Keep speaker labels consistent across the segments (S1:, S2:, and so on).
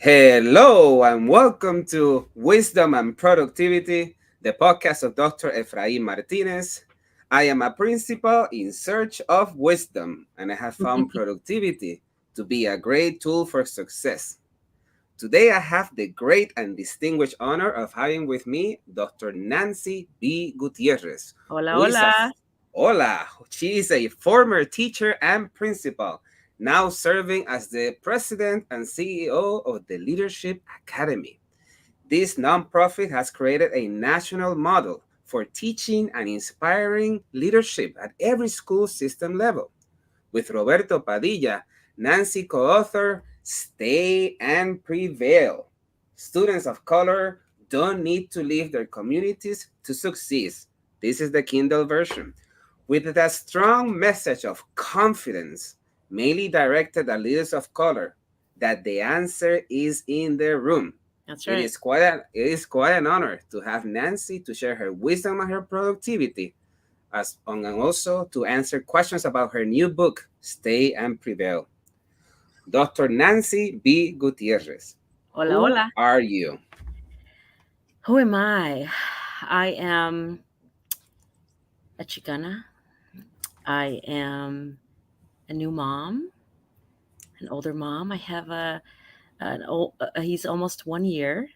S1: Hello and welcome to Wisdom and Productivity, the podcast of Dr. Efraín Martinez. I am a principal in search of wisdom, and I have found productivity to be a great tool for success. Today, I have the great and distinguished honor of having with me Dr. Nancy B. Gutierrez,
S2: Hola,
S1: who is a
S2: hola.
S1: hola. She is a former teacher and principal, now serving as the president and CEO of the Leadership Academy. This nonprofit has created a national model for teaching and inspiring leadership at every school system level. With Roberto Padilla, Nancy co-author Stay and Prevail. Students of color don't need to leave their communities to succeed. This is the Kindle version. With a strong message of confidence, mainly directed at leaders of color, that the answer is in the room.
S2: That's
S1: It
S2: right.
S1: is quite an honor to have Nancy to share her wisdom and her productivity and also to answer questions about her new book, Stay and Prevail. Dr. Nancy B. Gutierrez,
S2: Hola,
S1: who
S2: hola.
S1: are you?
S2: Who am I? I am a Chicana. I am a new mom, an older mom. I have he's almost 1 year.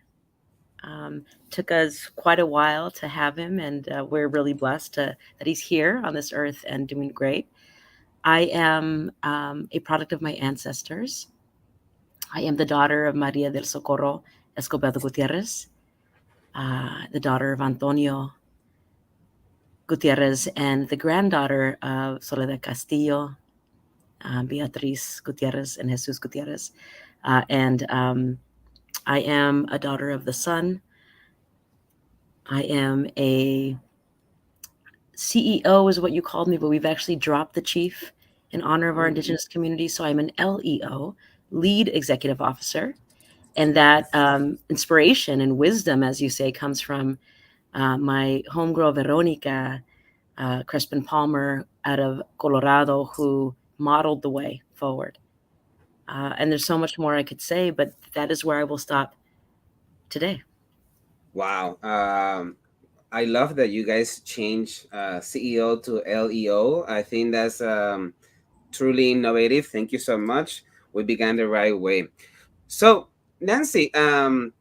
S2: Took us quite a while to have him, and we're really blessed that he's here on this earth and doing great. I am a product of my ancestors. I am the daughter of Maria del Socorro Escobedo Gutierrez, the daughter of Antonio Gutierrez, and the granddaughter of Soledad Castillo, Beatriz Gutierrez, and Jesus Gutierrez. And I am a daughter of the sun. I am a CEO, is what you called me, but we've actually dropped the chief in honor of our
S1: Mm.
S2: Indigenous community. So I'm an LEO, lead executive officer. And that inspiration and wisdom, as you say, comes from my homegirl, Veronica Crespin Palmer out of Colorado, who modeled the way forward. And there's so much more I could say, but that is where I will stop today.
S1: Wow. I love that you guys changed CEO to LEO. I think that's truly innovative. Thank you so much. We began the right way. So, Nancy, the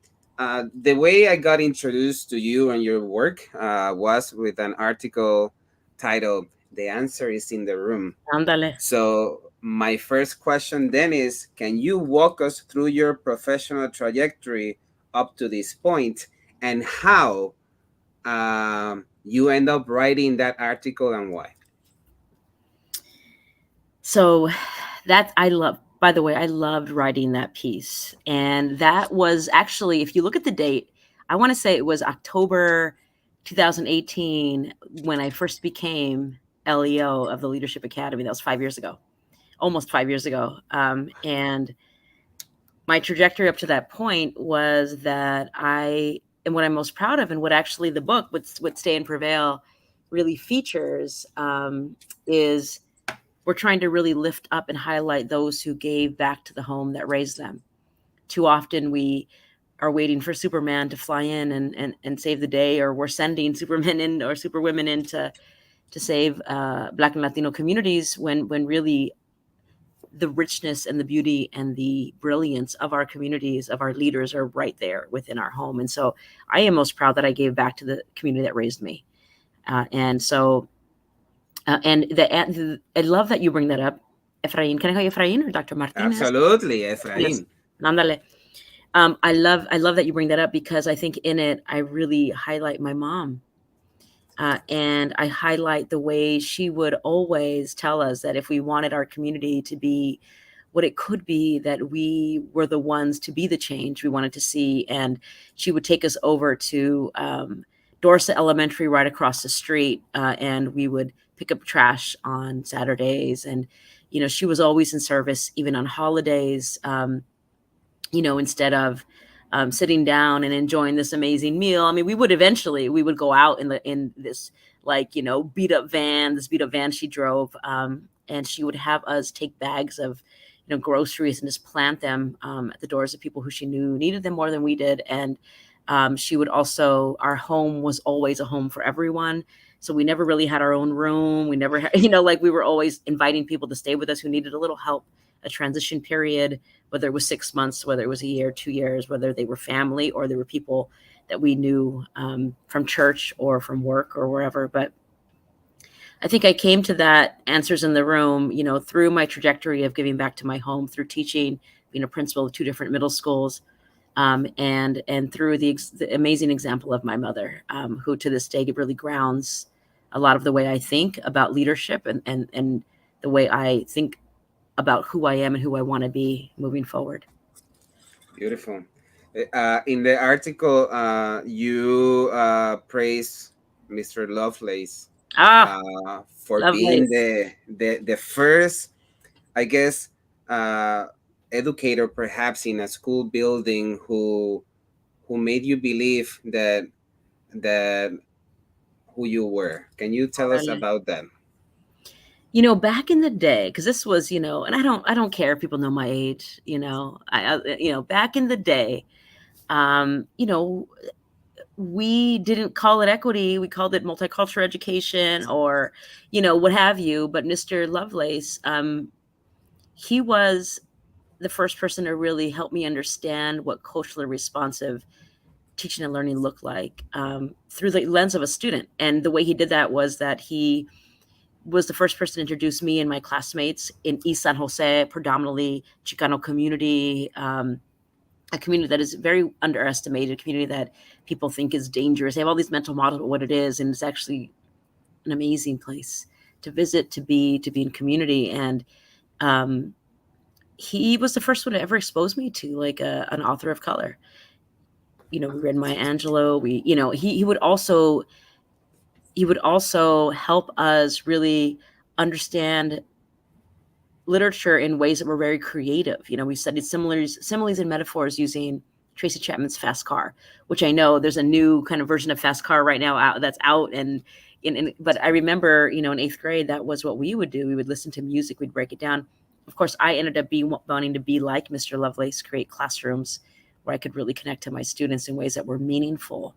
S1: way I got introduced to you and your work was with an article titled "The Answer is in the Room."
S2: Ándale.
S1: So, my first question then is, can you walk us through your professional trajectory up to this point and how you end up writing that article and why?
S2: So that I love, by the way, I loved writing that piece. And that was actually, if you look at the date, I want to say it was October 2018 when I first became LEO of the Leadership Academy. That was 5 years ago, almost 5 years ago. And my trajectory up to that point was that and what I'm most proud of, and what actually the book, what Stay and Prevail really features, is we're trying to really lift up and highlight those who gave back to the home that raised them. Too often we are waiting for Superman to fly in and save the day, or we're sending Supermen in or Superwomen in to save Black and Latino communities when really the richness and the beauty and the brilliance of our communities, of our leaders, are right there within our home. And so I am most proud that I gave back to the community that raised me. And so, I love that you bring that up, Efrain. Can I call you Efrain or Dr. Martinez?
S1: Absolutely,
S2: Yes.
S1: Efraín.
S2: Ándale. I love that you bring that up, because I think in it I really highlight my mom. And I highlight the way she would always tell us that if we wanted our community to be what it could be, that we were the ones to be the change we wanted to see. And she would take us over to Dorset Elementary right across the street, and we would pick up trash on Saturdays. And, she was always in service, even on holidays, instead of sitting down and enjoying this amazing meal. I mean, we would go out in this beat up van she drove, and she would have us take bags of groceries and just plant them at the doors of people who she knew needed them more than we did. And she would also, our home was always a home for everyone. So we never really had our own room. We never had, like we were always inviting people to stay with us who needed a little help, a transition period, whether it was 6 months, whether it was a year, 2 years, whether they were family or they were people that we knew from church or from work or wherever. But I think I came to that answers in the room, through my trajectory of giving back to my home, through teaching, being a principal of two different middle schools, and through the amazing example of my mother, who to this day really grounds a lot of the way I think about leadership and the way I think about who I am and who I want to be moving forward.
S1: Beautiful. In the article, you praise Mr. Lovelace
S2: Ah,
S1: for being
S2: Lovelace.
S1: the first, I guess, uh, educator perhaps in a school building who made you believe that who you were. Can you tell us
S2: Órale.
S1: about that?
S2: Back in the day, because this was, and I don't care if people know my age, back in the day, um, you know, we didn't call it equity, we called it multicultural education or, what have you. But Mr. Lovelace, he was the first person to really help me understand what culturally responsive teaching and learning looked like, through the lens of a student. And the way he did that was that he was the first person to introduce me and my classmates in East San Jose, predominantly Chicano community, a community that is very underestimated, a community that people think is dangerous. They have all these mental models of what it is, and it's actually an amazing place to visit, to be in community. And um, he was the first one to ever expose me to like an author of color. We read Maya Angelou. He would also help us really understand literature in ways that were very creative. We studied similes and metaphors using Tracy Chapman's Fast Car, which I know there's a new kind of version of Fast Car right now that's out. But I remember, in eighth grade, that was what we would do. We would listen to music, we'd break it down. Of course, I ended up wanting to be like Mr. Lovelace, create classrooms where I could really connect to my students in ways that were meaningful.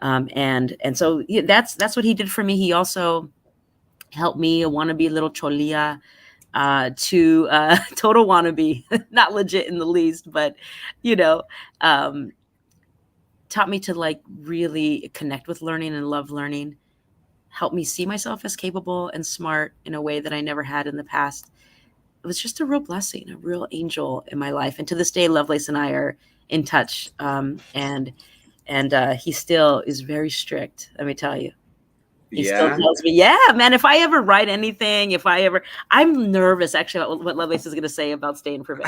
S2: And so yeah, that's what he did for me. He also helped me want to be a little cholia, to total wannabe, not legit in the least, but you know, um, taught me to like really connect with learning and love learning. Helped me see myself as capable and smart in a way that I never had in the past. It was just a real blessing, a real angel in my life. And to this day, Lovelace and I are in touch. And he still is very strict. Let me tell you. He still
S1: Yeah.
S2: tells me, "Yeah, man, if I ever write anything, I'm nervous actually about what Lovelace is gonna say about Stay and Prevail."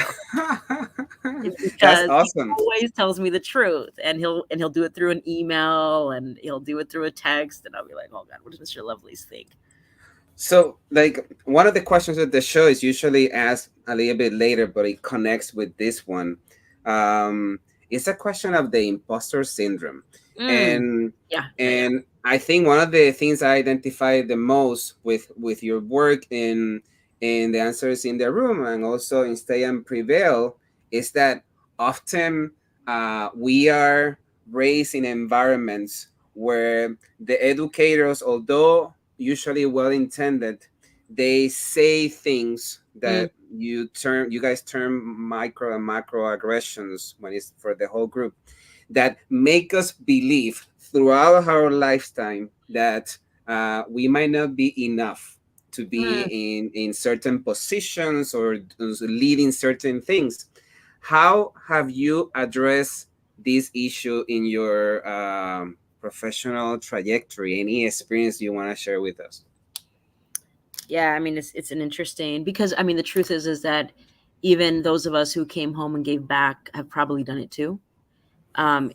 S2: It's
S1: That's
S2: because he
S1: awesome.
S2: always tells me the truth, and he'll do it through an email, and he'll do it through a text, and I'll be like, "Oh god, what does Mr. Lovelace think?"
S1: So, like, one of the questions of the show is usually asked a little bit later, but it connects with this one. Um, it's a question of the imposter syndrome,
S2: Mm,
S1: and
S2: yeah, yeah, yeah.
S1: and I think one of the things I identify the most with your work in the answers in the room and also in Stay and Prevail is that often we are raised in environments where the educators, although usually well intended, they say things
S2: Mm,
S1: that you guys term micro and macro aggressions when it's for the whole group that make us believe throughout our lifetime that we might not be enough to be
S2: mm.
S1: in certain positions or leading certain things. How have you addressed this issue in your professional trajectory? Any experience you want to share with us?
S2: Yeah, I mean, it's an interesting because I mean, the truth is that even those of us who came home and gave back have probably done it too,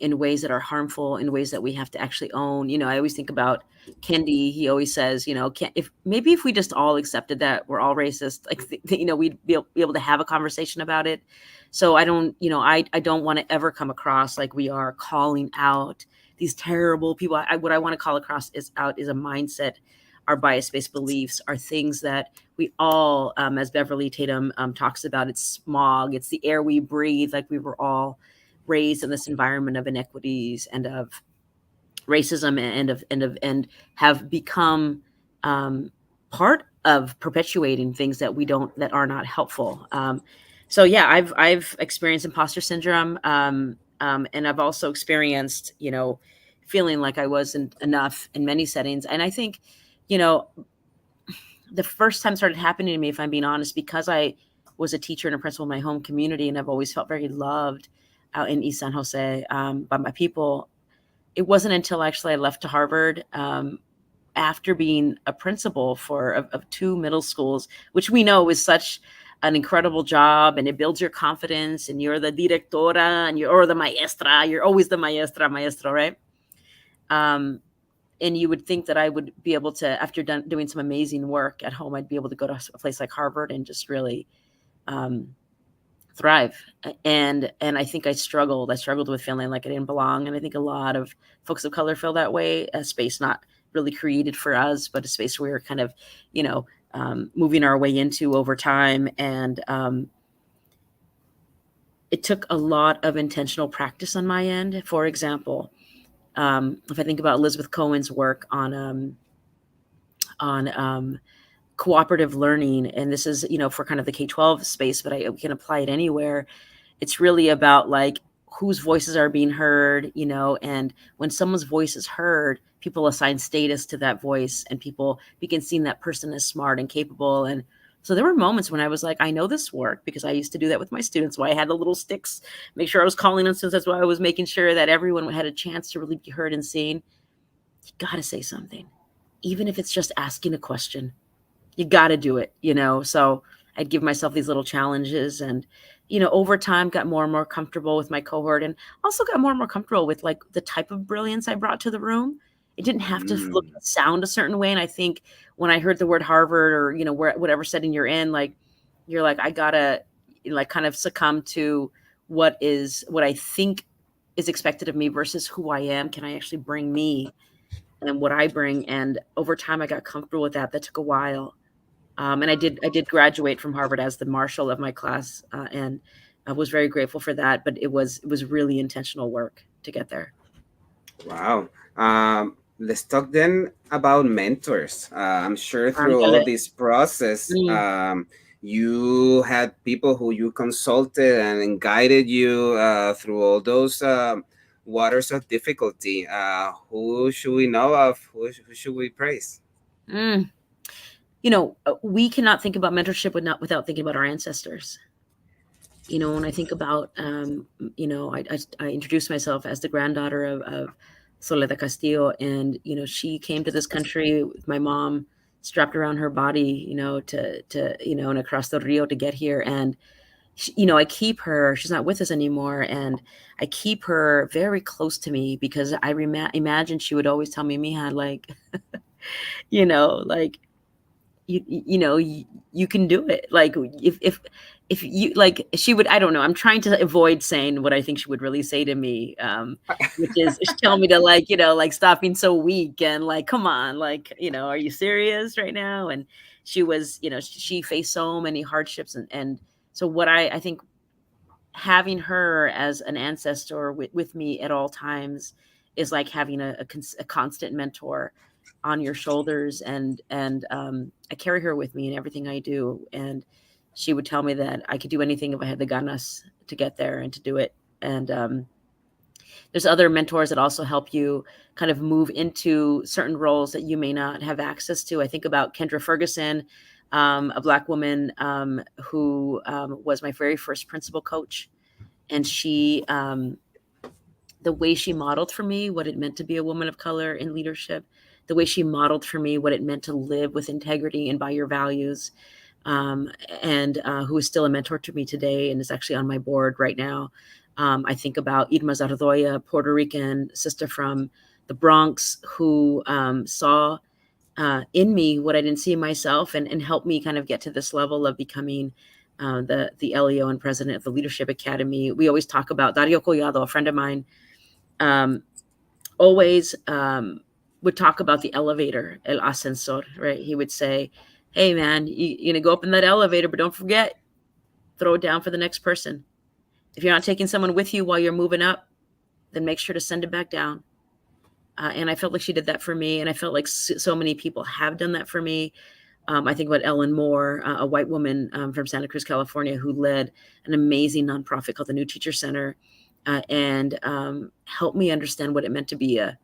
S2: in ways that are harmful, in ways that we have to actually own. I always think about Kendi. He always says, if we just all accepted that we're all racist, like we'd be able to have a conversation about it. So I don't want to ever come across like we are calling out these terrible people. What I want to call across is a mindset our bias-based beliefs are things that we all, as Beverly Tatum talks about, it's smog, it's the air we breathe. Like we were all raised in this environment of inequities and of racism and have become um, part of perpetuating things that we don't that are not helpful. So yeah, I've experienced imposter syndrome, and I've also experienced feeling like I wasn't enough in many settings. And I think you know the first time started happening to me, if I'm being honest, because I was a teacher and a principal in my home community, and I've always felt very loved out in East San Jose by my people. It wasn't until actually I left to Harvard after being a principal of two middle schools, which we know is such an incredible job, and it builds your confidence, and you're the directora and you're the maestra. You're always the maestro, right? Um, and you would think that I would be able to, after doing some amazing work at home, I'd be able to go to a place like Harvard and just really um, thrive. And I think I struggled with feeling like I didn't belong, and I think a lot of folks of color feel that way. A space not really created for us, but a space we are kind of you know moving our way into over time. And it took a lot of intentional practice on my end. For example, if I think about Elizabeth Cohen's work on cooperative learning, and this is for kind of the K-12 space, but I can apply it anywhere. It's really about like whose voices are being heard, and when someone's voice is heard, people assign status to that voice, and people begin seeing that person as smart and capable. And so there were moments when I was like, I know this work because I used to do that with my students. Why I had the little sticks, make sure I was calling on students. That's why I was making sure that everyone had a chance to really be heard and seen. You got to say something, even if it's just asking a question. You got to do it. So I'd give myself these little challenges, and over time got more and more comfortable with my cohort, and also got more and more comfortable with like the type of brilliance I brought to the room. It didn't have to look
S1: Mm.
S2: sound a certain way. And I think when I heard the word Harvard, or whatever setting you're in, like you're like, I gotta like kind of succumb to what I think is expected of me versus who I am. Can I actually bring me and what I bring? And over time I got comfortable with that. That took a while. And I did graduate from Harvard as the marshal of my class, and I was very grateful for that. But it was really intentional work to get there.
S1: Wow. Let's talk then about mentors. I'm sure through all
S2: Ándale.
S1: this process,
S2: Mm.
S1: you had people who you consulted and guided you through all those waters of difficulty. Who should we know of? Who should we praise?
S2: Mm. We cannot think about mentorship without thinking about our ancestors. When I think about, I introduced myself as the granddaughter of Soledad Castillo, and she came to this country with my mom strapped around her body, and across the Rio to get here. And I keep her. She's not with us anymore, and I keep her very close to me because I imagine she would always tell me, "Mija, like, like you can do it." Like if you like, she would, I don't know, I'm trying to avoid saying what I think she would really say to me, which is she tell me to like, like stop being so weak, and like, come on, like, are you serious right now? And she was, she faced so many hardships, and so what I think having her as an ancestor with me at all times is like having a constant mentor on your shoulders. And I carry her with me in everything I do. And she would tell me that I could do anything if I had the ganas to get there and to do it. And there's other mentors that also help you kind of move into certain roles that you may not have access to. I think about Kendra Ferguson, a Black woman who was my very first principal coach. And the way she modeled for me what it meant to be a woman of color in leadership, the way she modeled for me what it meant to live with integrity and by your values, um, and who is still a mentor to me today and is actually on my board right now. I think about Irma Zardoya, Puerto Rican sister from the Bronx, who saw in me what I didn't see in myself, and helped me kind of get to this level of becoming the LEO and president of the Leadership Academy. We always talk about Dario Collado, a friend of mine, um, always would talk about the elevator, el ascensor, right? He would say, "Hey, man, you're gonna go up in that elevator, but don't forget, throw it down for the next person. If you're not taking someone with you while you're moving up, then make sure to send it back down." And I felt like she did that for me, and I felt like so many people have done that for me. I think about Ellen Moore, a white woman from Santa Cruz, California, who led an amazing nonprofit called the New Teacher Center, and helped me understand what it meant to be a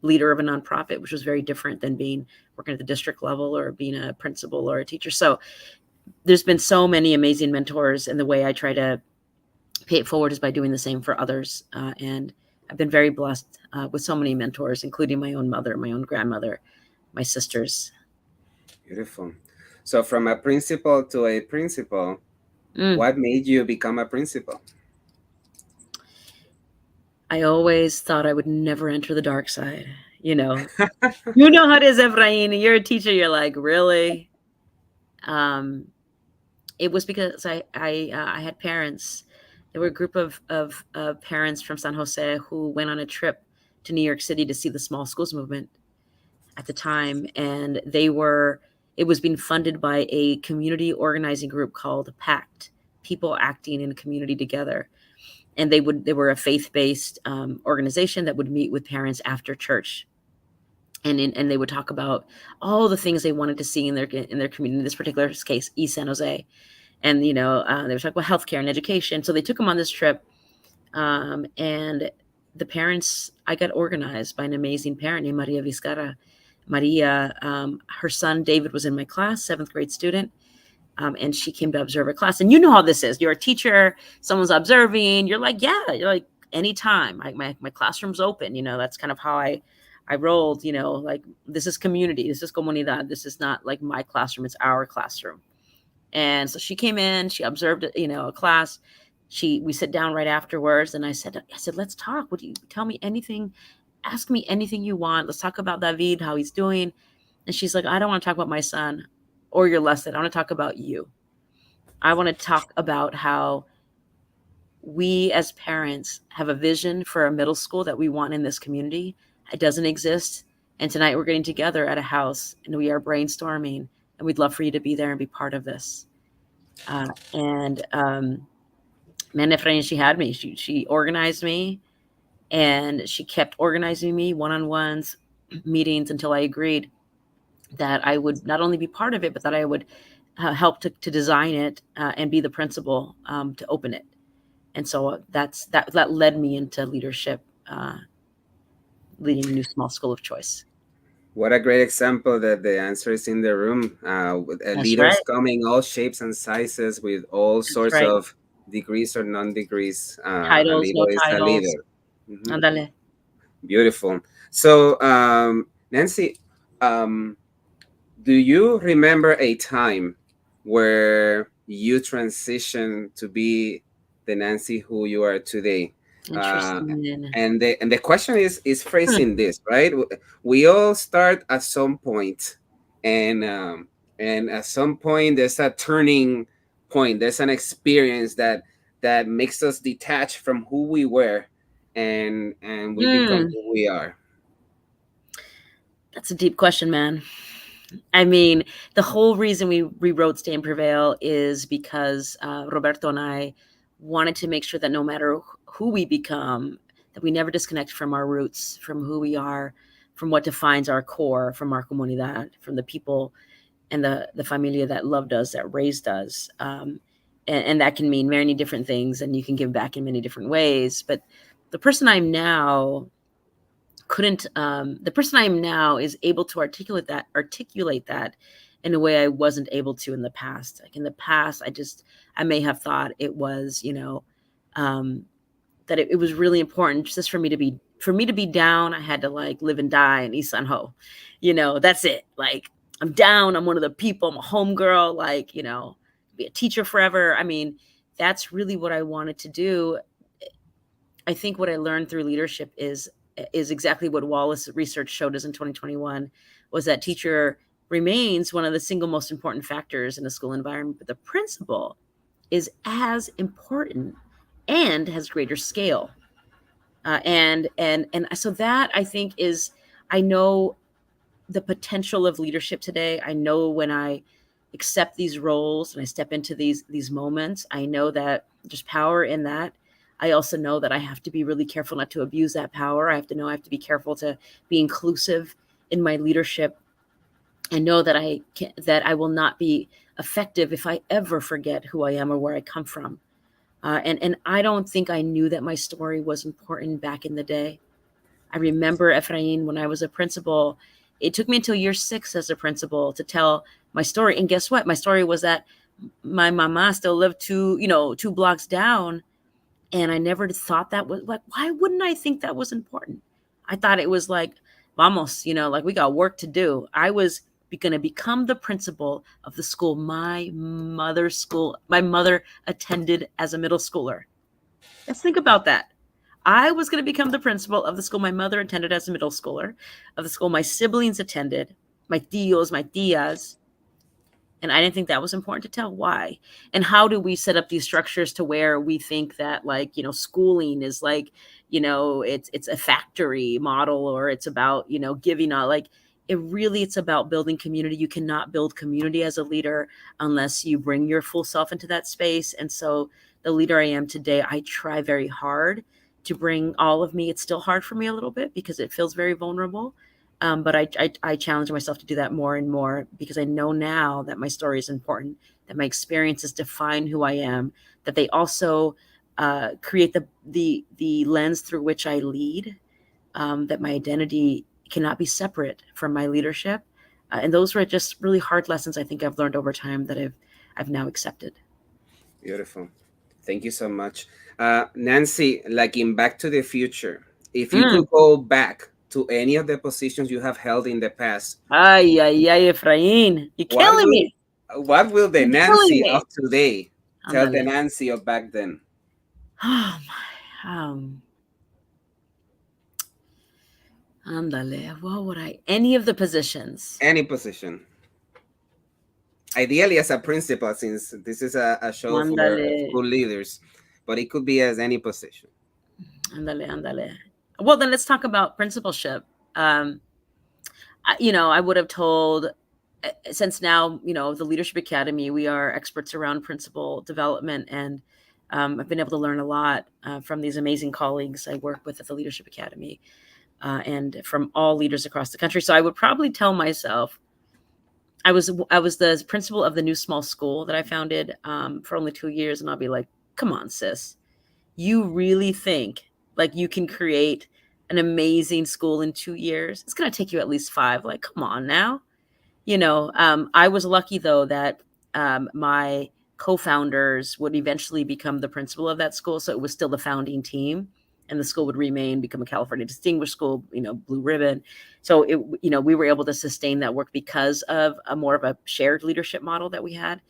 S2: leader of a nonprofit, which was very different than being working at the district level or being a principal or a teacher. So there's been so many amazing mentors, and the way I try to pay it forward is by doing the same for others. And I've been very blessed with so many mentors, including my own mother, my own grandmother, my sisters.
S1: Beautiful. So from a principal to a principal,
S2: Mm.
S1: what made you become a principal?
S2: I always thought I would never enter the dark side. You know, you know how it is, Efrain. You're a teacher. You're like, really? Um, it was because I had parents. There were a group of parents from San Jose who went on a trip to New York City to see the small schools movement at the time, and it was being funded by a community organizing group called PACT, People Acting in Community Together. And they were a faith-based organization that would meet with parents after church, and they would talk about all the things they wanted to see in their community. In this particular case, East San Jose, and they would talk about healthcare and education. So they took them on this trip, and the parents, I got organized by an amazing parent named Maria Vizcara. Maria, her son David was in my class, seventh grade student. And she came to observe a class. And you know how this is. You're a teacher, someone's observing. You're like, yeah, you're like, anytime. My classroom's open. That's kind of how I rolled. Like, this is community. This is comunidad. This is not like my classroom. It's our classroom. And so she came in. She observed, a class. We sit down right afterwards, and I said, let's talk. Would you tell me anything? Ask me anything you want. Let's talk about David, how he's doing. And she's like, I don't want to talk about my son or your lesson. I want to talk about you. I want to talk about how we as parents have a vision for a middle school that we want in this community. It doesn't exist. And tonight we're getting together at a house and we are brainstorming, and we'd love for you to be there and be part of this. And Man, Efrain, she had me. She organized me, and she kept organizing me one-on-ones, meetings, until I agreed that I would not only be part of it, but that I would help to design it and be the principal to open it. And so that led me into leadership, leading a new small school of choice.
S1: What a great example that the answer is in the room. With
S2: That's right.
S1: leaders coming all shapes and sizes with all
S2: That's
S1: sorts
S2: right.
S1: of degrees or non-degrees. A
S2: Titles, no
S1: leader is a
S2: titles.
S1: leader. Mhm.
S2: Andale.
S1: Beautiful. So, Nancy, um, do you remember a time where you transitioned to be the Nancy who you are today? Uh,
S2: Interesting.
S1: and the question is
S2: Hmm.
S1: phrasing this right. We all start at some point, and at some point there's a turning point. There's an experience that makes us detach from who we were, and we become
S2: Hmm.
S1: who we are.
S2: That's a deep question, man. I mean, the whole reason we rewrote Stay and Prevail is because Roberto and I wanted to make sure that no matter who we become, that we never disconnect from our roots, from who we are, from what defines our core, from our comunidad, from the people and the familia that loved us, that raised us. And that can mean many different things, and you can give back in many different ways. But the person I'm now couldn't the person I am now is able to articulate that in a way I wasn't able to in the past. Like in the past, I may have thought it was, um, that it was really important just for me to be down. I had to like live and die in East San Ho. That's it. Like, I'm down. I'm one of the people. I'm a homegirl. Like, be a teacher forever. I mean, that's really what I wanted to do. I think what I learned through leadership is exactly what Wallace research showed us in 2021, was that teacher remains one of the single most important factors in a school environment, but the principal is as important and has greater scale. And so that, I think, is I know the potential of leadership today. I know when I accept these roles and I step into these moments, I know that there's power in that. I also know that I have to be really careful not to abuse that power. I have to know I have to be careful to be inclusive in my leadership, and know that I will not be effective if I ever forget who I am or where I come from. And I don't think I knew that my story was important back in the day. I remember, Efrain, when I was a principal, it took me until year 6 as a principal to tell my story. And guess what? My story was that my mama still lived 2 blocks down. And I never thought that was like, why wouldn't I think that was important? I thought it was like, vamos, like we got work to do. I was going to become the principal of the school my mother attended as a middle schooler. Let's think about that. I was going to become the principal of the school my mother attended as a middle schooler, of the school my siblings attended, my tios, my tias. And I didn't think that was important to tell. Why? And how do we set up these structures to where we think that, like, schooling is like, it's a factory model, or it's about, giving out, like, it's about building community. You cannot build community as a leader unless you bring your full self into that space. And so the leader I am today, I try very hard to bring all of me. It's still hard for me a little bit because it feels very vulnerable. But I challenge myself to do that more and more, because I know now that my story is important, that my experiences define who I am, that they also create the lens through which I lead, that my identity cannot be separate from my leadership. And those were just really hard lessons I think I've learned over time that I've now accepted.
S1: Beautiful. Thank you so much. Nancy, like in Back to the Future, if you
S2: Mm.
S1: could go back to any of the positions you have held in the past,
S2: Ay, ay, ay, Efrain, you're
S1: what
S2: killing
S1: will
S2: me.
S1: what will the
S2: You're killing
S1: Nancy of
S2: me.
S1: today tell the
S2: Ándale.
S1: Nancy of back then?
S2: Oh my. Ándale. What would any of the positions?
S1: Any position. Ideally as a principal, since this is a show for
S2: Ándale.
S1: school leaders, but it could be as any position.
S2: Ándale, ándale. Well, then let's talk about principalship. Um, I would have told, since now, the Leadership Academy, we are experts around principal development, and I've been able to learn a lot from these amazing colleagues I work with at the Leadership Academy, and from all leaders across the country. So I would probably tell myself, I was the principal of the new small school that I founded for only 2 years, and I'll be like, come on, sis, you really think like you can create an amazing school in 2 years? It's going to take you at least 5. Like, come on now. I was lucky though that my co-founders would eventually become the principal of that school, so it was still the founding team, and the school would remain, become a California Distinguished School, blue ribbon. So we were able to sustain that work because of a more of a shared leadership model that we had.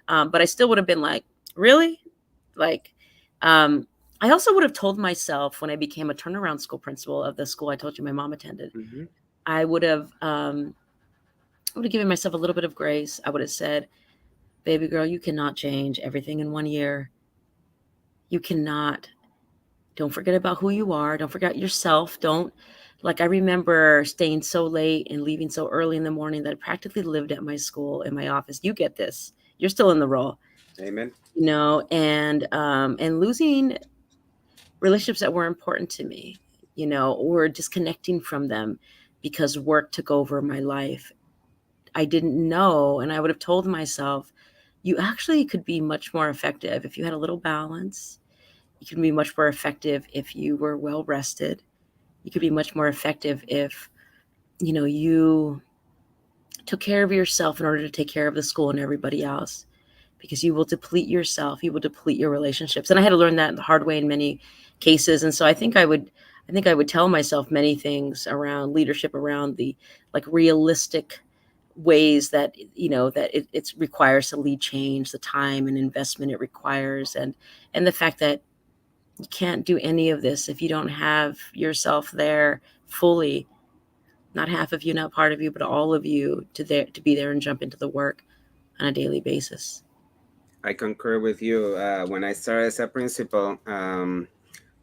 S2: But I still would have been like, really, like, um, I also would have told myself when I became a turnaround school principal of the school I told you my mom attended,
S1: Hmm.
S2: I would have I would have given myself a little bit of grace. I would have said, baby girl, you cannot change everything in 1 year. You cannot. Don't forget about who you are. Don't forget yourself. Don't, like, I remember staying so late and leaving so early in the morning that I practically lived at my school in my office. You get this. You're still in the role,
S1: Amen.
S2: and losing relationships that were important to me, or disconnecting from them because work took over my life. I didn't know, and I would have told myself, you actually could be much more effective if you had a little balance. You could be much more effective if you were well rested. You could be much more effective if, you took care of yourself in order to take care of the school and everybody else, because you will deplete yourself, you will deplete your relationships. And I had to learn that the hard way in many cases. And so I think I would tell myself many things around leadership, around the, like, realistic ways that it requires to lead change, the time and investment it requires, and the fact that you can't do any of this if you don't have yourself there fully, not half of you, not part of you, but all of you, to be there and jump into the work on a daily basis.
S1: I concur with you. When I started as a principal,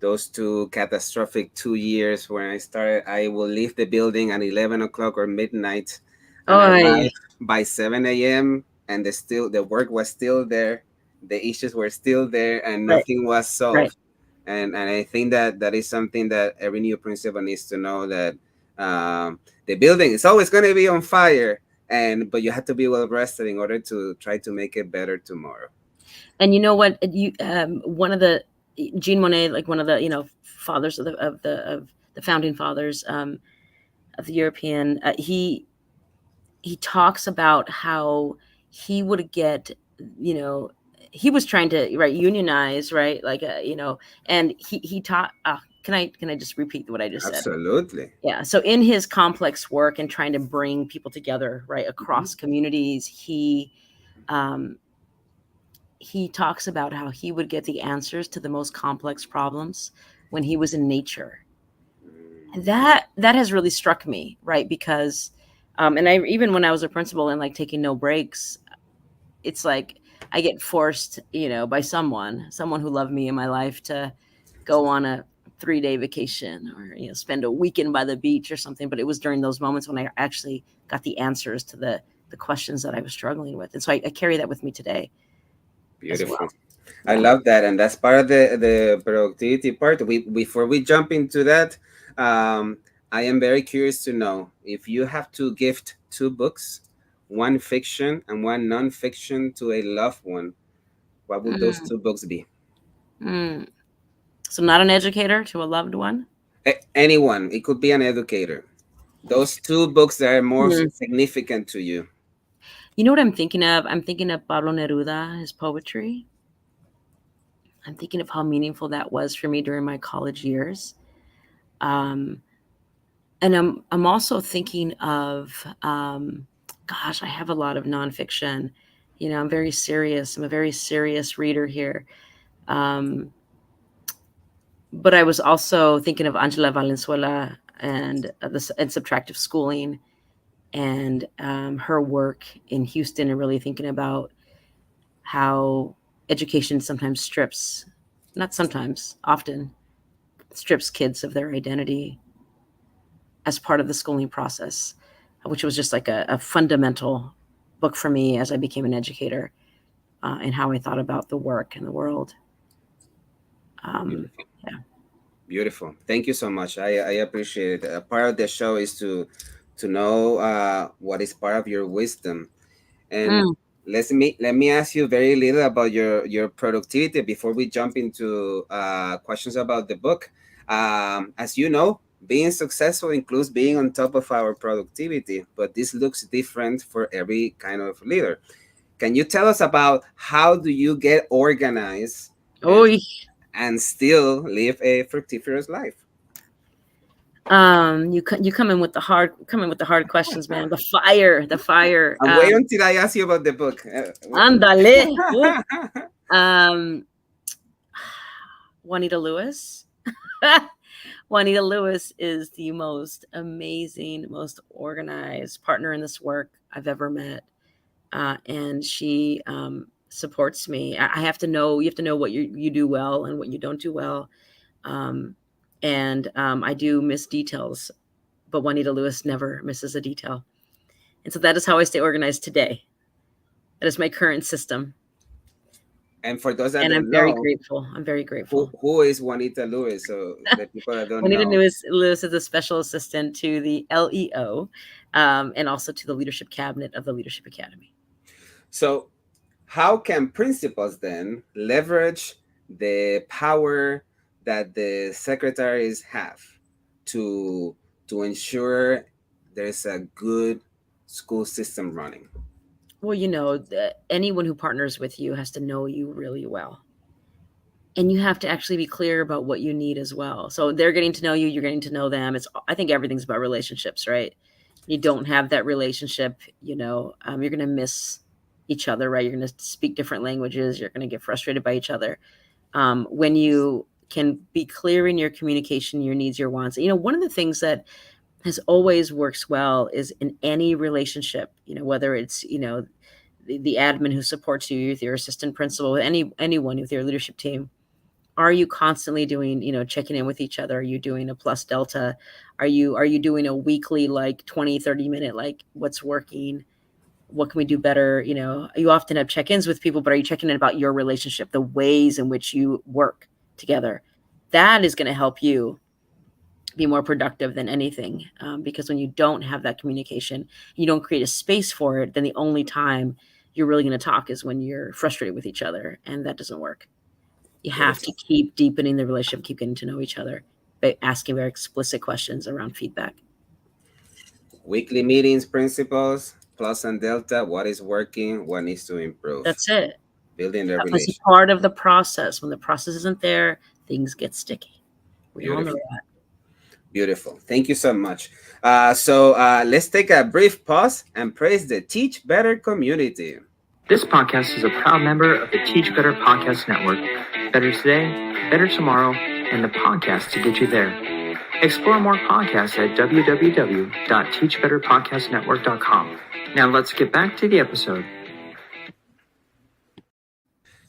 S1: those two catastrophic 2 years when I started. I will leave the building at 11 o'clock or midnight, and
S2: Oh,
S1: arrive by 7 a.m. and the work was still there, the issues were still there, and
S2: right,
S1: nothing was
S2: right.
S1: solved. And I think that that is something that every new principal needs to know, that the building is always going to be on fire, and but you have to be well rested in order to try to make it better tomorrow.
S2: And you know what? You one of the Jean Monnet, like one of the fathers of the founding fathers of the European. He talks about how he would get you know he was trying to unionize, right, like and he taught. Can I just repeat what I just said?
S1: Absolutely.
S2: Yeah. So in his complex work and trying to bring people together, right,
S1: Mhm.
S2: across communities, um, he talks about how he would get the answers to the most complex problems when he was in nature. And that has really struck me, right? Because and I even when I was a principal and like taking no breaks, it's like I get forced, by someone who loved me in my life to go on a 3-day vacation or spend a weekend by the beach or something. But it was during those moments when I actually got the answers to the questions that I was struggling with, and so I carry that with me today as
S1: Beautiful.
S2: well.
S1: I
S2: Yeah.
S1: love that, and that's part of the productivity part. We Before we jump into that, I am very curious to know if you have to gift two books, one fiction and one non-fiction, to a loved one. What would those
S2: Mm,
S1: two books be?
S2: mm. So not an educator to a loved one.
S1: Anyone. It could be an educator. Those two books that are most
S2: Mm.
S1: significant to you.
S2: You know what I'm thinking of? I'm thinking of Pablo Neruda, his poetry. I'm thinking of how meaningful that was for me during my college years. Um, and I'm also thinking of, gosh, I have a lot of nonfiction. I'm very serious. I'm a very serious reader here. Um, but I was also thinking of Angela Valenzuela and subtractive schooling and her work in Houston, and really thinking about how education sometimes strips, not sometimes, often strips kids of their identity as part of the schooling process, which was just like a fundamental book for me as I became an educator, and how I thought about the work and the world. Um,
S1: Beautiful.
S2: yeah.
S1: Beautiful. Thank you so much. I appreciate it. Part of the show is to know what is part of your wisdom. And
S2: Mm.
S1: let me ask you very little about your productivity before we jump into questions about the book. As you know, being successful includes being on top of our productivity, but this looks different for every kind of leader. Can you tell us about how do you get organized
S2: Oh,
S1: and still live a fructiferous life?
S2: you come in with the hard questions, man. The fire.
S1: And wait until I ask you about the book.
S2: Andale. Um, Juanita Lewis. Juanita Lewis is the most amazing, most organized partner in this work I've ever met, and she supports me. I have to know. You have to know what you do well and what you don't do well, um, and I do miss details, but Juanita Lewis never misses a detail, and so that is how I stay organized today. That is my current system,
S1: And for those that
S2: and I'm
S1: don't
S2: very
S1: know,
S2: grateful. I'm very grateful.
S1: who is Juanita Lewis? So the people that don't
S2: Juanita
S1: know.
S2: Lewis is a special assistant to the LEO, and also to the leadership cabinet of the Leadership Academy.
S1: So how can principals then leverage the power that the secretaries have to to ensure there's a good school system running?
S2: Well, anyone who partners with you has to know you really well. And you have to actually be clear about what you need as well. So they're getting to know you, you're getting to know them. I think everything's about relationships, right? You don't have that relationship, you're going to miss each other, right? You're going to speak different languages. You're going to get frustrated by each other. When you can be clear in your communication, your needs, your wants. One of the things that has always works well is in any relationship, whether it's, the admin who supports you, with your assistant principal, with anyone with your leadership team, Are you constantly doing, checking in with each other? Are you doing a plus delta? Are you doing a weekly, like 20, 30 minute, like what's working? What can we do better? You often have check-ins with people, but are you checking in about your relationship, the ways in which you work together? That is going to help you be more productive than anything. Because when you don't have that communication, you don't create a space for it, then the only time you're really going to talk is when you're frustrated with each other, and that doesn't work. You have to
S1: Beautiful.
S2: keep deepening the relationship, keep getting to know each other by asking very explicit questions around feedback.
S1: Weekly meetings, principles, plus and delta, what is working, what needs to improve.
S2: That's it.
S1: Building the
S2: That was a
S1: relation.
S2: part of the process. When the process isn't there, things get sticky. We all know
S1: Beautiful.
S2: that.
S1: Beautiful. Thank you so much. Let's take a brief pause and praise the Teach Better community.
S3: This podcast is a proud member of the Teach Better Podcast Network. Better today, better tomorrow, and the podcast to get you there. Explore more podcasts at www.teachbetterpodcastnetwork.com. Now let's get back to the episode.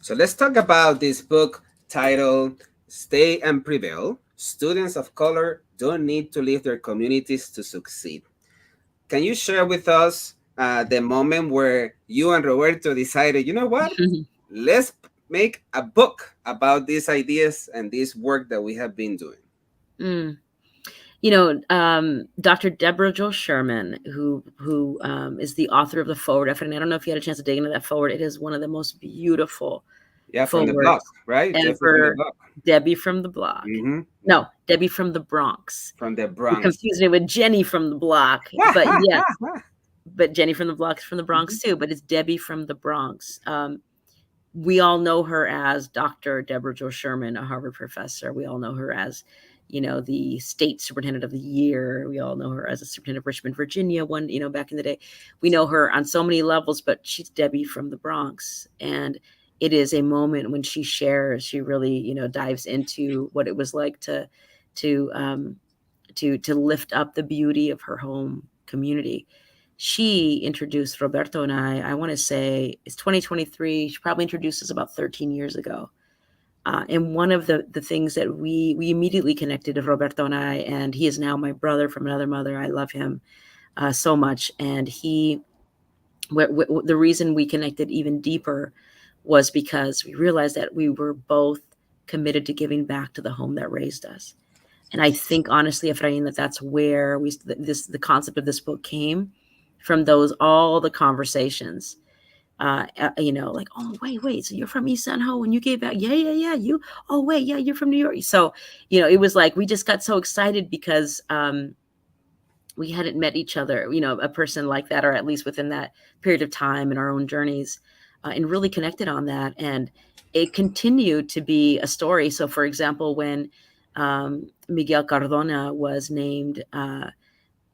S1: So let's talk about this book titled Stay and Prevail. Students of color don't need to leave their communities to succeed. Can you share with us the moment where you and Roberto decided, you know what? Let's make a book about these ideas and this work that we have been doing.
S2: Mm. Dr. Deborah Joel Sherman, who is the author of the forward. I don't know if you had a chance to dig into that forward. It is one of the most beautiful
S1: Yeah, from the block,
S2: forwards
S1: right? Definitely from the
S2: ever.
S1: block.
S2: Debbie from the block.
S1: Mm-hmm.
S2: No, Debbie from the Bronx.
S1: From the
S2: You
S1: Bronx.
S2: confused me with Jenny from the block, but yes, but Jenny from the block is from the Bronx too. But it's Debbie from the Bronx. We all know her as Dr. Deborah Jo Sherman, a Harvard professor. We all know her as, the state superintendent of the year. We all know her as a superintendent of Richmond, Virginia, back in the day. We know her on so many levels, but she's Debbie from the Bronx. And it is a moment when she shares, she really, dives into what it was like to lift up the beauty of her home community. She introduced Roberto and I want to say it's 2023. She probably introduced us about 13 years ago. And one of the things that we immediately connected of Roberto and I, and he is now my brother from another mother. I love him so much. And the reason we connected even deeper was because we realized that we were both committed to giving back to the home that raised us. And I think honestly, Efrain, that's where the concept of this book came from, all the conversations, like, oh, wait, so you're from East San Ho and you gave back. Yeah. Oh, wait, yeah, you're from New York. So, it was like, we just got so excited because, we hadn't met each other, a person like that, or at least within that period of time in our own journeys, and really connected on that. And it continued to be a story. So for example, when, Miguel Cardona was named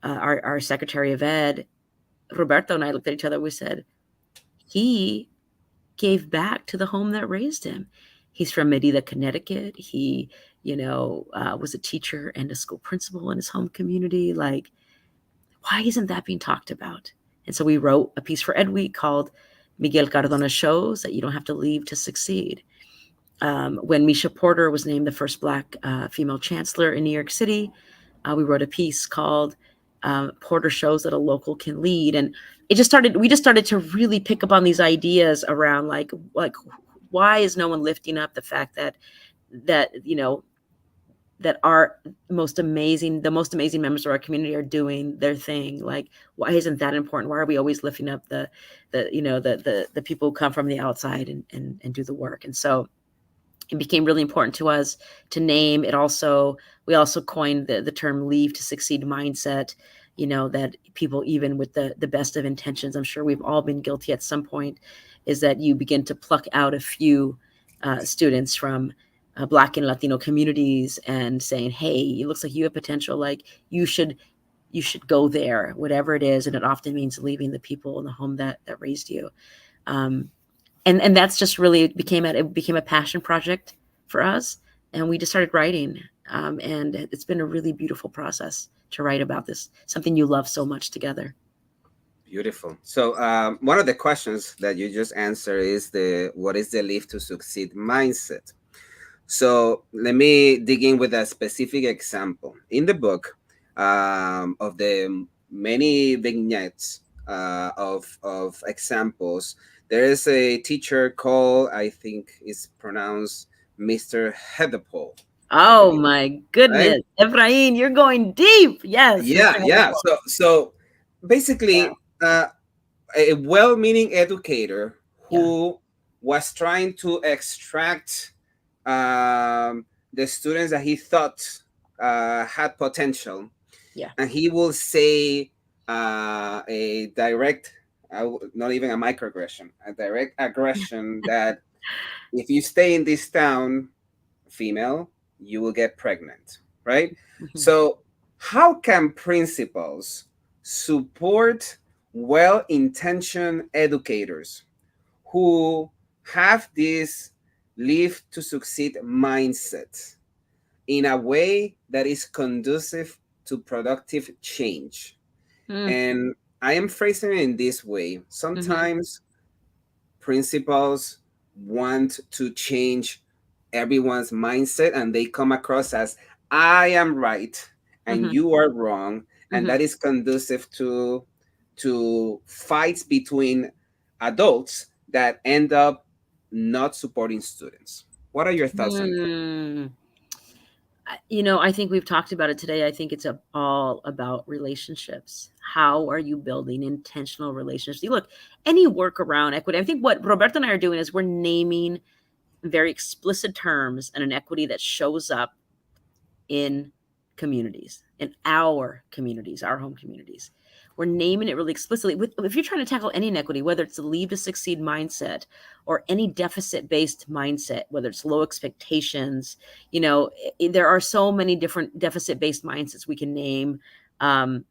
S2: our Secretary of Ed, Roberto and I looked at each other. We said, he gave back to the home that raised him. He's from Merida, Connecticut. He, was a teacher and a school principal in his home community. Like, why isn't that being talked about? And so we wrote a piece for Ed Week called Miguel Cardona Shows That You Don't Have to Leave to Succeed. When Misha Porter was named the first Black female chancellor in New York City, we wrote a piece called Porter Shows That a Local Can Lead. And we just started to really pick up on these ideas around like why is no one lifting up the fact that that our most amazing members of our community are doing their thing. Like, why isn't that important? Why are we always lifting up the people who come from the outside and do the work? And so it became really important to us to name it. We also coined the term leave to succeed mindset, that people, even with the best of intentions, I'm sure we've all been guilty at some point, is that you begin to pluck out a few students from Black and Latino communities and saying, hey, it looks like you have potential. Like, you should go there, whatever it is. And it often means leaving the people in the home that raised you. And that's just really became a passion project for us. And we just started writing. And it's been a really beautiful process to write about this, something you love so much together.
S1: Beautiful. So one of the questions that you just answered is what is the live to succeed mindset? So let me dig in with a specific example. In the book, of the many vignettes of examples, there is a teacher called, I think it's pronounced Mr. Heatherpole, I
S2: Oh
S1: believe,
S2: my
S1: right?
S2: goodness. Efrain, you're going deep. Yes, Mr.
S1: Yeah, yeah.
S2: Hedapol.
S1: So
S2: Wow.
S1: basically, a well-meaning educator
S2: Yeah.
S1: who was trying to extract the students that he thought had potential,
S2: Yeah.
S1: and he will say a direct, not even a microaggression, a direct aggression that if you stay in this town, female, you will get pregnant, right?
S2: Mhm.
S1: So, how can principals support well intentioned educators who have this live to succeed mindset in a way that is conducive to productive change?
S2: Mm.
S1: And I am phrasing it in this way.
S2: Mhm.
S1: Sometimes principals want to change everyone's mindset and they come across as I am right and
S2: Mhm.
S1: you are wrong, and
S2: Mhm.
S1: that is conducive to fights between adults that end up not supporting students. What are your thoughts on that?
S2: Mm. I think we've talked about it today. I think it's all about relationships. How are you building intentional relationships? You look, any work around equity. I think what Roberto and I are doing is we're naming very explicit terms and an equity that shows up in communities, in our home communities. We're naming it really explicitly. If you're trying to tackle any inequity, whether it's the leave to succeed mindset or any deficit based mindset, whether it's low expectations, there are so many different deficit based mindsets we can name. Um,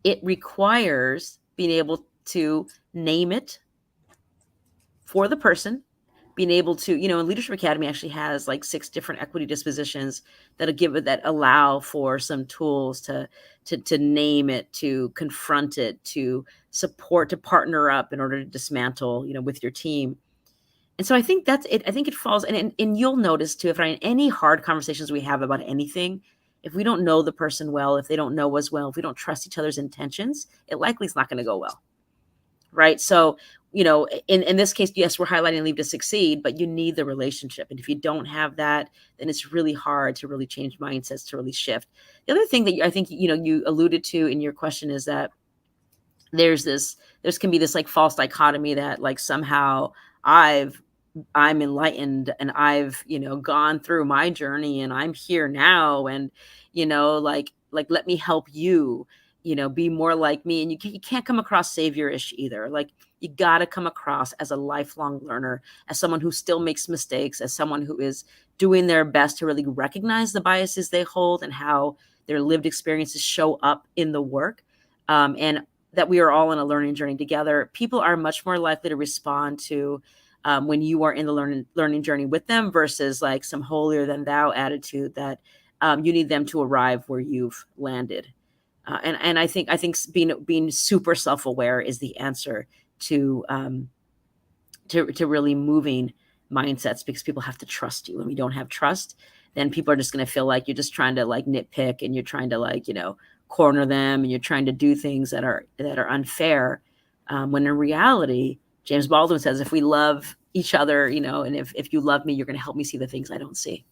S2: it requires being able to name it for the person, being able to, and Leadership Academy actually has like 6 different equity dispositions that allow for some tools to name it, to confront it, to support, to partner up in order to dismantle, with your team. And so I think that's it. I think it falls, and you'll notice too, if in any hard conversations we have about anything, if we don't know the person well, if they don't know us well, if we don't trust each other's intentions, it likely is not going to go well. Right. So, in this case, yes, we're highlighting leave to succeed, but you need the relationship. And if you don't have that, then it's really hard to really change mindsets, to really shift. The other thing that I think, you alluded to in your question is that there's can be this like false dichotomy that like somehow I've I'm enlightened and I've, gone through my journey and I'm here now, and like let me help you, be more like me. And you can't come across savior-ish either. Like you got to come across as a lifelong learner, as someone who still makes mistakes, as someone who is doing their best to really recognize the biases they hold and how their lived experiences show up in the work. And that we are all in a learning journey together. People are much more likely to respond to when you are in the learning journey with them versus like some holier than thou attitude that you need them to arrive where you've landed. And I think being super self aware is the answer to to really moving mindsets, because people have to trust you. When we don't have trust, then people are just going to feel like you're just trying to like nitpick, and you're trying to like corner them, and you're trying to do things that are unfair. When in reality, James Baldwin says, if we love each other, and if you love me, you're going to help me see the things I don't see.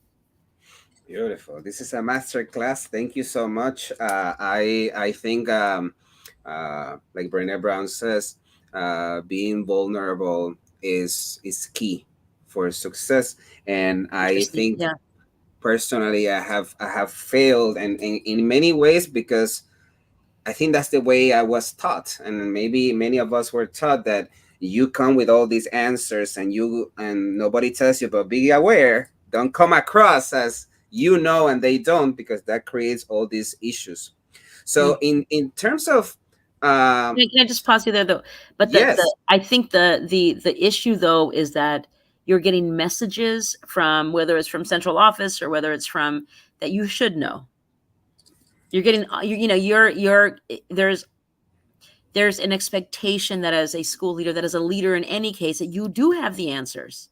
S1: Beautiful. This is a master class. Thank you so much. I think like Brené Brown says, being vulnerable is key for success. And I
S2: Interesting.
S1: think
S2: Yeah.
S1: personally, I have failed, and in many ways, because I think that's the way I was taught, and maybe many of us were taught that you come with all these answers, and nobody tells you, but be aware, don't come across as and they don't, because that creates all these issues. So
S2: Mm.
S1: in terms of um,
S2: Can I just pause you there though? But
S1: yes,
S2: I think the issue though is that you're getting messages from, whether it's from central office or whether it's from, that you should know. You're getting you're there's an expectation that as a school leader, that as a leader in any case, that you do have the answers.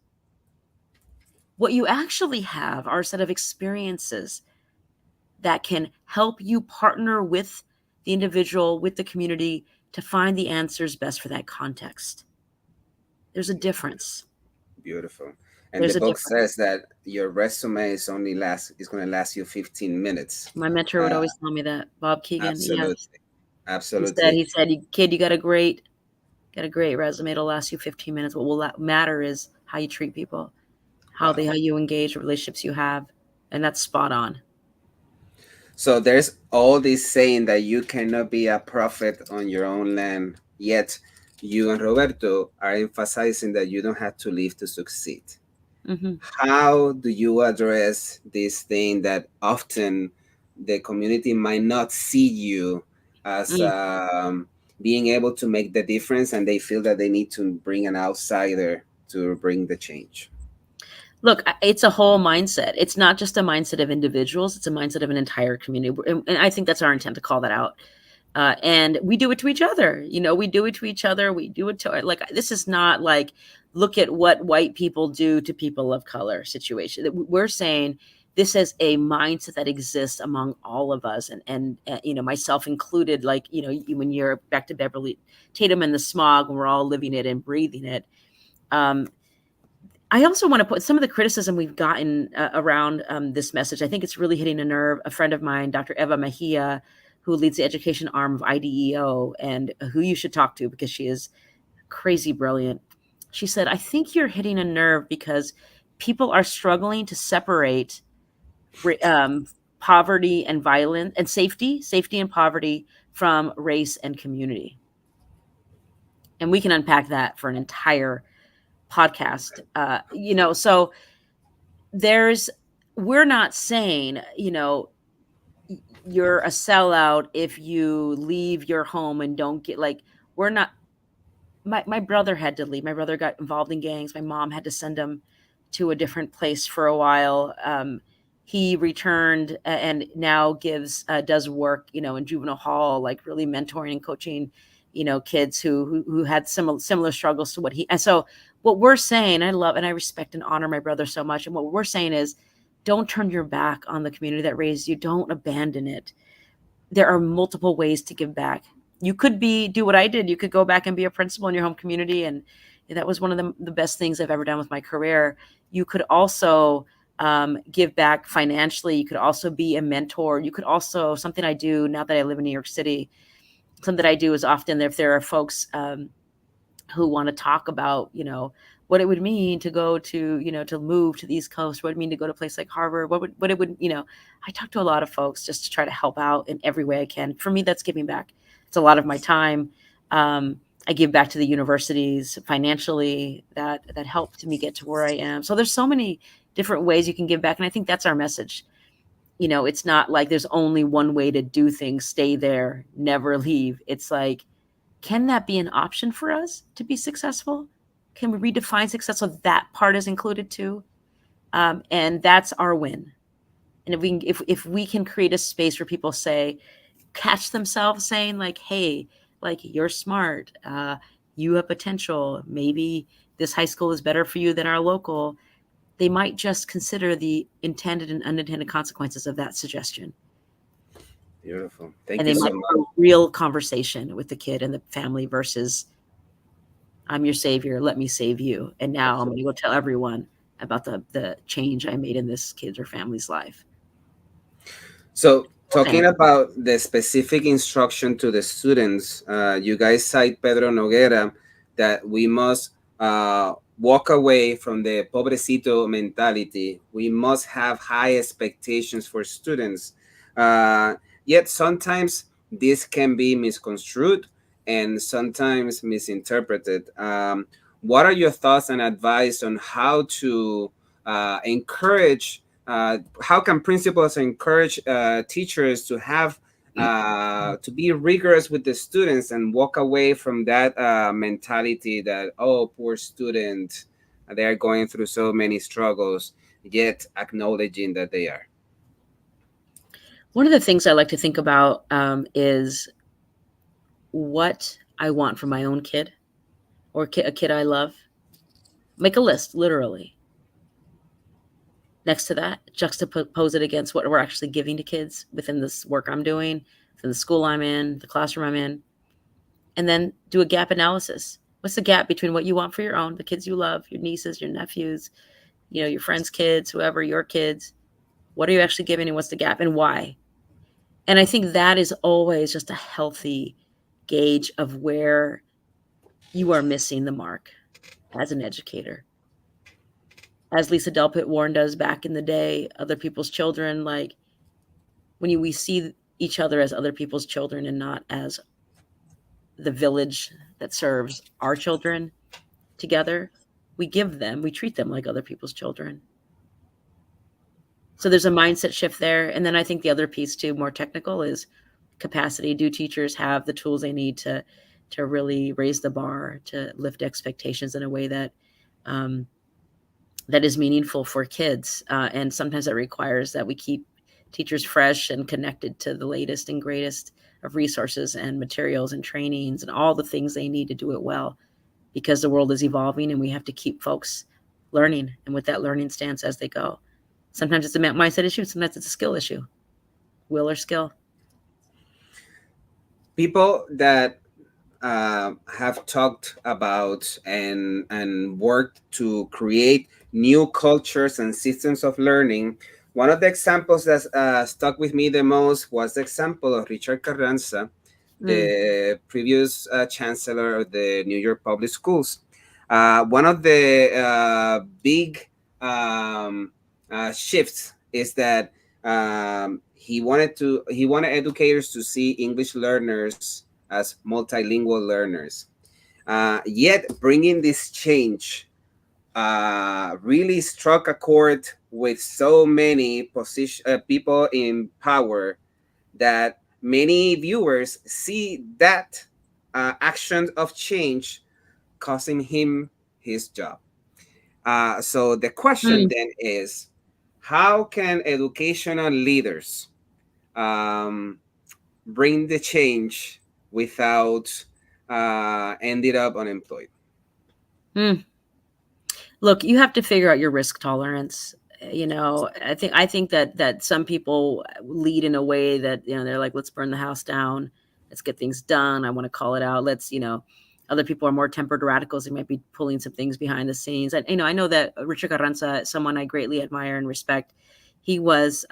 S2: What you actually have are a set of experiences that can help you partner with the individual, with the community, to find the answers best for that context. There's a difference.
S1: Beautiful. And the
S2: There's a
S1: book
S2: difference.
S1: says that your resume is going to last you 15 minutes.
S2: My mentor would
S1: Uh,
S2: always tell me that. Bob Keegan, yes.
S1: absolutely.
S2: He said,
S1: Absolutely.
S2: he said, kid, you got a great resume. It'll last you 15 minutes. What will matter is how you treat people,
S1: Wow.
S2: how you engage, the relationships you have, and that's spot on.
S1: So there's all this saying that you cannot be a prophet on your own land, yet you and Roberto are emphasizing that you don't have to live to succeed.
S2: Hmm.
S1: How do you address this thing that often the community might not see you as being able to make the difference, and they feel that they need to bring an outsider to bring the change?
S2: Look, it's a whole mindset. It's not just a mindset of individuals, it's a mindset of an entire community. And I think that's our intent to call that out. And we do it to each other. We do it to each other. We do it to, like, this is not like, look at what white people do to people of color situation. We're saying this is a mindset that exists among all of us, and myself included. Like, when you're back to Beverly Tatum and the smog, when we're all living it and breathing it. I also want to put some of the criticism we've gotten around this message. I think it's really hitting a nerve. A friend of mine, Dr. Eva Mejia, who leads the education arm of IDEO, and who you should talk to because she is crazy brilliant. She said, I think you're hitting a nerve because people are struggling to separate poverty and violence and safety and poverty from race and community. And we can unpack that for an entire podcast. So we're not saying, you're a sellout if you leave your home and don't get, like, we're not. My brother had to leave. My brother got involved in gangs. My mom had to send him to a different place for a while. He returned and now does work, in juvenile hall, like really mentoring and coaching, kids who had similar struggles to what he. And so what we're saying, I love and I respect and honor my brother so much. And what we're saying is, don't turn your back on the community that raised you. Don't abandon it. There are multiple ways to give back. You could do what I did. You could go back and be a principal in your home community. And that was one of the best things I've ever done with my career. You could also give back financially. You could also be a mentor. You could also, something I do now that I live in New York City, something that I do is often, if there are folks who want to talk about, what it would mean to go to, to move to the East Coast, what it would mean to go to a place like Harvard, what it would, I talk to a lot of folks just to try to help out in every way I can. For me, that's giving back. It's a lot of my time. I give back to the universities financially that helped me get to where I am. So there's so many different ways you can give back. And I think that's our message. It's not like there's only one way to do things, stay there, never leave. It's like, can that be an option for us to be successful? Can we redefine success so that part is included too? And that's our win. And if we can create a space where people catch themselves saying, like, hey, like, you're smart, you have potential, maybe this high school is better for you than our local, they might just consider the intended and unintended consequences of that suggestion.
S1: Beautiful. Thank
S2: And
S1: you
S2: they
S1: so
S2: might
S1: much.
S2: have a real conversation with the kid and the family versus, I'm your savior, let me save you. And now I'm going to go tell everyone about the change I made in this kid's or family's life.
S1: So,
S2: Okay.
S1: talking about the specific instruction to the students, you guys cite Pedro Noguera that we must walk away from the pobrecito mentality. We must have high expectations for students. Uh, Yet, sometimes this can be misconstrued and sometimes misinterpreted. What are your thoughts and advice on how to encourage? How can principals encourage teachers to have to be rigorous with the students and walk away from that mentality that, oh, poor student, they are going through so many struggles, yet acknowledging that they are?
S2: One of the things I like to think about is what I want for my own kid or a kid I love. Make a list, literally. Next to that, juxtapose it against what we're actually giving to kids within this work I'm doing, within the school I'm in, the classroom I'm in, and then do a gap analysis. What's the gap between what you want for your own, the kids you love, your nieces, your nephews, your friends' kids, whoever, your kids? What are you actually giving, and what's the gap, and why? And I think that is always just a healthy gauge of where you are missing the mark as an educator. As Lisa Delpit warned us back in the day, other people's children, like we see each other as other people's children and not as the village that serves our children together, we treat them like other people's children. So there's a mindset shift there. And then I think the other piece too, more technical, is capacity. Do teachers have the tools they need to really raise the bar, to lift expectations in a way that that is meaningful for kids? And sometimes that requires that we keep teachers fresh and connected to the latest and greatest of resources and materials and trainings and all the things they need to do it well, because the world is evolving and we have to keep folks learning and with that learning stance as they go. Sometimes it's a mindset issue, sometimes it's a skill issue, will or skill.
S1: People that have talked about and worked to create new cultures and systems of learning. One of the examples that stuck with me the most was the example of Richard Carranza, the previous chancellor of the New York Public Schools. One of the big shifts is that he wanted educators to see English learners as multilingual learners. Yet bringing this change really struck a chord with so many people in power that many viewers see that action of change costing him his job. So the question then is, how can educational leaders bring the change without ended up unemployed?
S2: Look, you have to figure out your risk tolerance. I think that some people lead in a way that, they're like, let's burn the house down, let's get things done, I want to call it out, let's, other people are more tempered radicals. They might be pulling some things behind the scenes. And, I know that Richard Carranza, someone I greatly admire and respect, he was,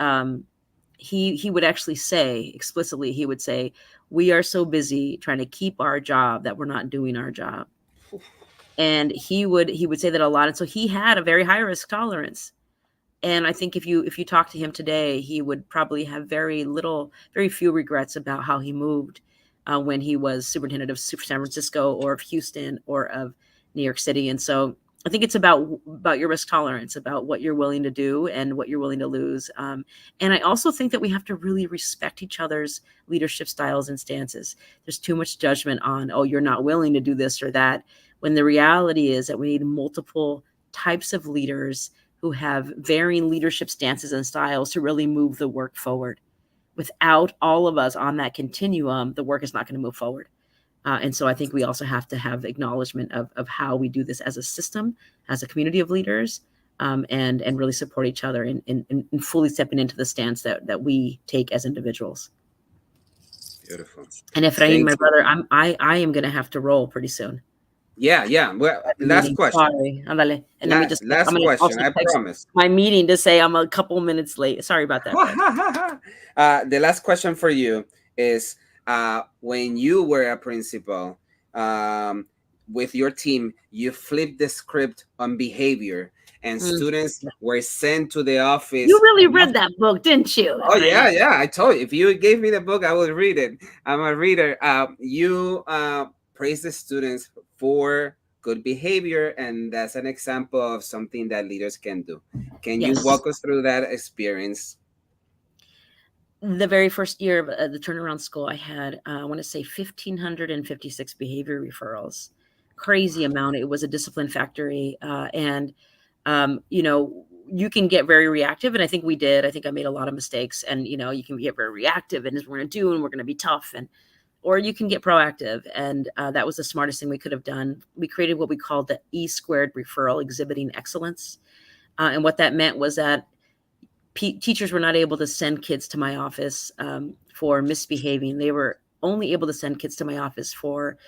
S2: he would actually say explicitly, he would say, we are so busy trying to keep our job that we're not doing our job. And he would say that a lot. And so he had a very high risk tolerance. And I think if you talk to him today, he would probably have very few regrets about how he moved when he was superintendent of San Francisco or of Houston or of New York City. And so I think it's about your risk tolerance, about what you're willing to do and what you're willing to lose. And I also think that we have to really respect each other's leadership styles and stances. There's too much judgment on, oh, you're not willing to do this or that, when the reality is that we need multiple types of leaders who have varying leadership stances and styles to really move the work forward. Without all of us on that continuum, the work is not going to move forward. And so I think we also have to have acknowledgement of how we do this as a system, as a community of leaders, and really support each other in fully stepping into the stance that we take as individuals.
S1: Beautiful.
S2: And Efrain, my brother, I am going to have to roll pretty soon.
S1: Yeah. Well, last question.
S2: Sorry. Andale. And let me just,
S1: last question, I promise.
S2: My meeting to say I'm a couple minutes late. Sorry about that.
S1: The last question for you is, when you were a principal with your team, you flipped the script on behavior and students were sent to the office.
S2: You really read that book, didn't you?
S1: Oh, yeah. I told you, if you gave me the book, I would read it. I'm a reader. You praise the students for good behavior, and that's an example of something that leaders can do. Can you walk us through that experience?
S2: The very first year of the turnaround school, I had, I want to say 1,556 behavior referrals. Crazy amount. It was a discipline factory. And you can get very reactive. And I think we did. I think I made a lot of mistakes. And, you can get very reactive and we're going to do, and we're going to be tough. Or you can get proactive. And that was the smartest thing we could have done. We created what we called the E² referral, exhibiting excellence. And what that meant was that teachers were not able to send kids to my office for misbehaving. They were only able to send kids to my office for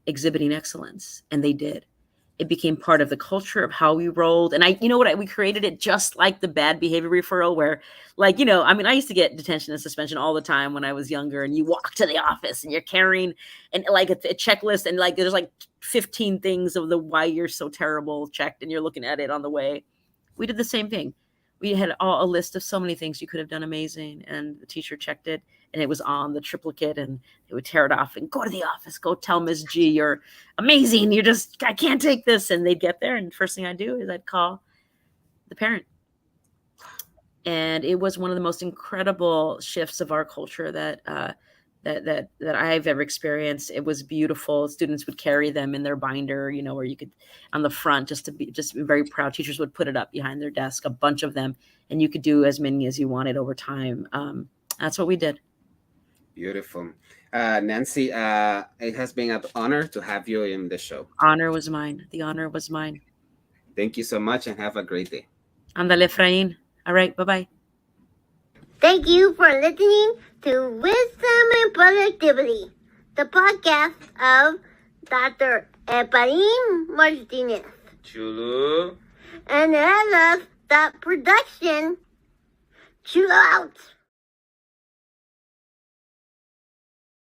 S2: exhibiting excellence, and they did. It became part of the culture of how we rolled. And we created it just like the bad behavior referral where, like, I used to get detention and suspension all the time when I was younger, and you walk to the office and you're carrying and like a checklist, and like there's like 15 things of the why you're so terrible checked, and you're looking at it on the way. We did the same thing. We had a list of so many things you could have done amazing, and the teacher checked it, and it was on the triplicate, and they would tear it off and go to the office, go tell Ms. G, you're amazing. I can't take this. And they'd get there, and first thing I'd do is I'd call the parent. And it was one of the most incredible shifts of our culture that I've ever experienced. It was beautiful. Students would carry them in their binder, where you could on the front, just to be very proud. Teachers would put it up behind their desk, a bunch of them, and you could do as many as you wanted over time. That's what we did.
S1: Beautiful. Nancy, it has been an honor to have you in the show.
S2: Honor was mine. The honor was mine.
S1: Thank you so much, and have a great day.
S2: Andale, Efrain. All right, bye-bye.
S4: Thank you for listening to Wisdom and Productivity, the podcast of Dr. Efrain Martinez.
S1: Chulo.
S4: And I love that production. Chill out.